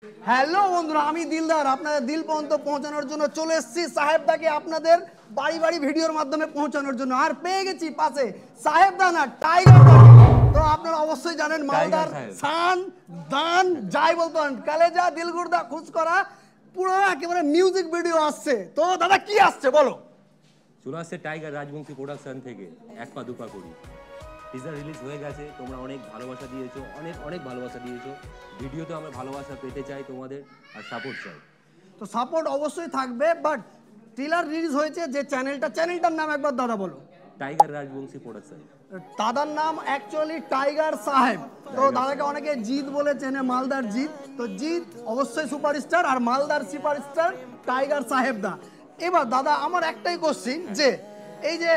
Hello বন্ধুরা, আমি দিলদার আপনাদের দিল পর্যন্ত পৌঁছানোর জন্য চলে এসেছি সাহেবদাকে আপনাদের বাড়ি বাড়ি ভিডিওর মাধ্যমে পৌঁছানোর জন্য। আর পেয়ে গেছি পাশে সাহেবদা না টাইগার দা। তো আপনারা অবশ্যই জানেন মালদার সান দান যাই বলতো কালেজা দিলগুড়দা খুশ করা পুরো একেবারে মিউজিক ভিডিও আসছে। তো দাদা কি আসছে বলো? চলে আসছে টাইগার রাজবংশী প্রোডাকশন থেকে এক পা দুপা করি। টিজার রিলিজ হয়ে গেছে, তোমরা অনেক ভালোবাসা দিয়েছো, অনেক ভালোবাসা দিয়েছো। ভিডিওতে আমরা ভালোবাসা পেতে চাই তোমাদের, আর সাপোর্ট চাই। তো সাপোর্ট অবশ্যই থাকবে, বাট ট্রেলার রিলিজ হয়েছে যে চ্যানেলটার নাম একবার দাদা বলো। Tiger Rajbanshi production. দাদার নাম অ্যাকচুয়ালি টাইগার সাহেব। তো দাদাকে অনেকে জিৎ বলে চেনে, মালদার জিৎ। তো জিৎ অবশ্যই সুপারস্টার, আর মালদার সুপারস্টার টাইগার সাহেব দা। এবার দাদা আমার একটাই কোশ্চিন, যে এই যে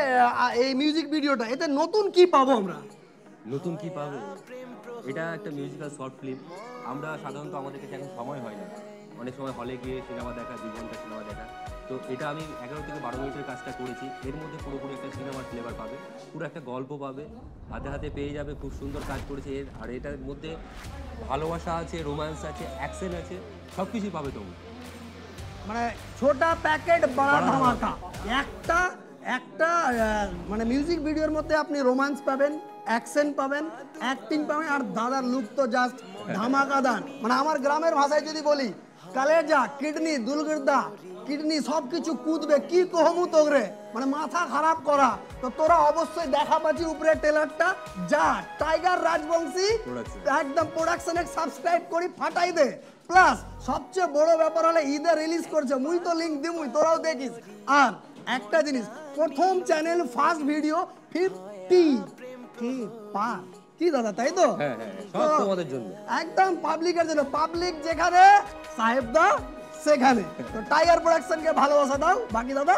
এই মিউজিক ভিডিওটা, এতে নতুন কি পাবো আমরা? নতুন কি পাবে? এটা একটা মিউজিক্যাল শর্ট ফিল্ম। আমরা সাধারণত আমাদের কাছে এখন সময় হয় না, অনেক সময় হলে গিয়ে সিনেমা দেখা, 2 ঘন্টা সিনেমা দেখা। তো এটা আমি 11 থেকে 12 মিনিটের কাজটা করেছি। এর মধ্যে পুরোপুরি একটা সিনেমার ফ্লেভার পাবে, পুরো একটা গল্প পাবে, হাতে হাতে পেয়ে যাবে। খুব সুন্দর কাজ করেছে এর, আর এটার মধ্যে ভালোবাসা আছে, রোম্যান্স আছে, অ্যাকশন আছে, সব কিছুই পাবে তোমরা। মানে ছোটা প্যাকেট বড়া ধামাকা। একটা একটা মানে মিউজিক ভিডিওর মধ্যে আপনি রোম্যান্স পাবেন, অ্যাকশন পাবেন, অ্যাক্টিং পাবেন, আর দাদার লুক তো জাস্ট ধামাকাদার। মানে আমার গ্রামের ভাষায় যদি বলি, কালেজা কিডনি দুলগিরদা কিডনি সবকিছু কুদবে, কি কহমু তোরে, মানে মাথা খারাপ করা। তো তোরা অবশ্যই দেখা পাচ্ছি উপরে ট্রেলারটা, যা টাইগার রাজবংশী একদম প্রোডাকশনে সাবস্ক্রাইব করি ফাটাই দে। প্লাস সবচেয়ে বড় ব্যাপার হলে ঈদে রিলিজ করছে, মুই তো লিংক দিমুই, তোরাও দেখিস। আর একটা জিনিস, প্রথম চ্যানেল ফার্স্ট ভিডিও 50K পার, কি দাদা তাই তো? সব তোমাদের জন্য, একদম পাবলিকের জন্য। পাবলিক যেখানে সাহেবদা সেখানে। তো টাইগার প্রোডাকশনকে ভালোবাসা দাও। বাকি দাদা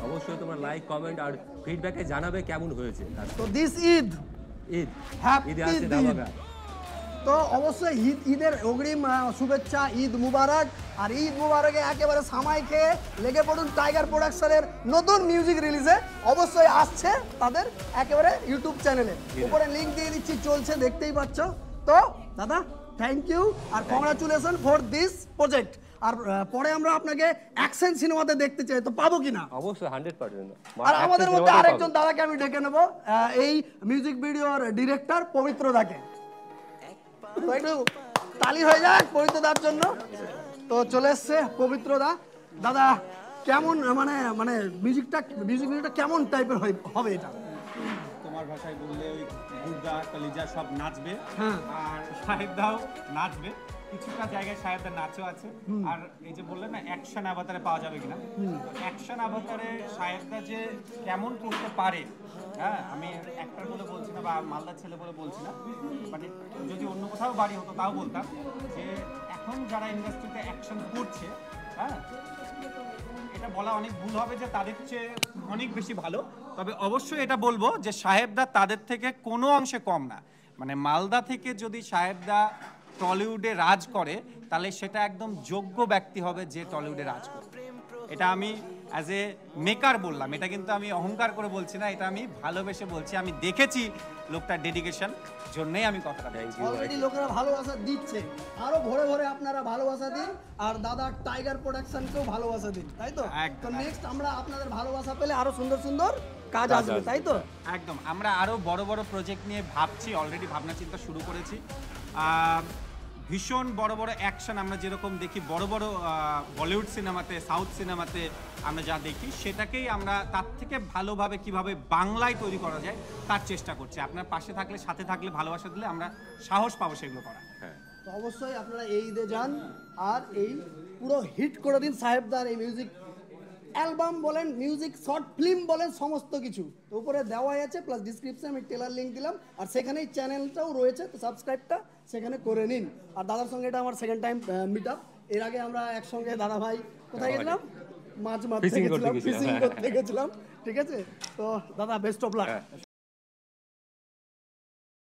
অবশ্যই তোমরা লাইক কমেন্ট আর ফিডব্যাকে জানাবে কেমন হয়েছে। তো দিস ঈদ ঈদে আসছে ধামাকা। তো অবশ্যই ঈদের অগ্রিম শুভেচ্ছা, ঈদ মুবারক। আর ঈদ মুবারকে একেবারে সামাই খেয়ে লেগে পড়ুন টাইগার প্রোডাকশনের নতুন মিউজিক রিলিজে। অবশ্যই আসছে তাদের একেবারে ইউটিউব চ্যানেলে, উপরে লিংক দিয়ে দিচ্ছি, চলছে দেখতেই পাচ্ছ। তো দাদা থ্যাংক ইউ আর কংগ্রাচুলেশন ফর দিস প্রজেক্ট। আর পরে আমরা আপনাকে অ্যাকশন সিনেমাতে দেখতে চাই, তো পাবো কিনা? অবশ্যই 100%। আর আমাদের মধ্যে আরেকজন দাদাকে আমি ডেকে নেবো, এই মিউজিক ভিডিওর ডিরেক্টর পবিত্র দাকে। তো একটু তালি হয়ে যাক পবিত্র দার জন্য। তো চলে এসছে পবিত্র দা। দাদা কেমন মানে মানে মিউজিক ভিডিওটা কেমন টাইপের হবে? এটা তোমার ভাষায় বললে ওই গুর্দা কলিজা সব নাচবে, আর সাহেবদাও নাচবে। কিছুটা জায়গায় সাহেবদার নাচও আছে। আর এই যে বললেন না অ্যাকশন অবতারে পাওয়া যাবে কিনা, অ্যাকশন অবতারে সাহেবদা যে কেমন করতে পারে, হ্যাঁ আমি অ্যাক্টর বলে বলছি না বা মালদার ছেলে বলে বলছি না, বাট যদি অন্য কোথাও বাড়ি হতো তাও বলতাম যে এখন যারা ইন্ডাস্ট্রিতে অ্যাকশন করছে, হ্যাঁ এটা বলা অনেক ভুল হবে যে তাদের চেয়ে অনেক বেশি ভালো। তবে অবশ্যই এটা বলবো যে সাহেবদা তাদের থেকে কোনো অংশে কম না। মানে মালদা থেকে যদি সাহেবদা টলিউডে রাজ করে, তাহলে সেটা একদম যোগ্য ব্যক্তি হবে যে টলিউডে রাজ করবে। এটা আমি অ্যাজ এ মেকার বললাম, এটা কিন্তু আমি অহংকার করে বলছি না, এটা আমি ভালোবেসে বলছি। আমি দেখেছি লোকটার ডেডিকেশন, জন্যই আমি কথাটা বলছি। অলরেডি লোকেরা ভালোবাসা দিচ্ছে, আরো ভরে ভরে আপনারা ভালোবাসা দিন, আর দাদা টাইগার প্রোডাকশনকেও ভালোবাসা দিন, তাই তো? তো নেক্সট আমরা আপনাদের ভালোবাসা পেলে আরো সুন্দর সুন্দর কাজ আসবে, তাই তো? একদম, আমরা আরো বড় বড় প্রজেক্ট নিয়ে ভাবছি, অলরেডি ভাবনা চিন্তা শুরু করেছি। ভীষণ বড় বড় অ্যাকশন আমরা যেরকম দেখি বড় বড় বলিউড সিনেমাতে, সাউথ সিনেমাতে আমরা যা দেখি, সেটাকেই আমরা তার থেকে ভালোভাবে কিভাবে বাংলায় তৈরি করা যায় তার চেষ্টা করছি। আপনার পাশে থাকলে, সাথে থাকলে, ভালোবাসা দিলে আমরা সাহস পাবো সেগুলো করা। তো অবশ্যই আপনারা এই ঈদে যান আর এই পুরো হিট করে দিন সাহেবদার এই মিউজিক অ্যালবাম বলেন, মিউজিক শর্ট ফিল্ম বলেন, সমস্ত কিছু তো উপরে দেওয়াই আছে। প্লাস ডিসক্রিপশনে আমি টেলার লিঙ্ক দিলাম, আর সেখানেই চ্যানেলটাও রয়েছে, তো সাবস্ক্রাইবটা সেখানে করে নিন। আর দাদার সঙ্গে এটা আমার সেকেন্ড টাইম মিট আপ। এর আগে আমরা একসঙ্গে দাদা ভাই কোথায় গেছিলাম, মাছ মারতে গেছিলাম, ফিশিং করতে গেছিলাম, ঠিক আছে? তো দাদা বেস্ট অফ লাক।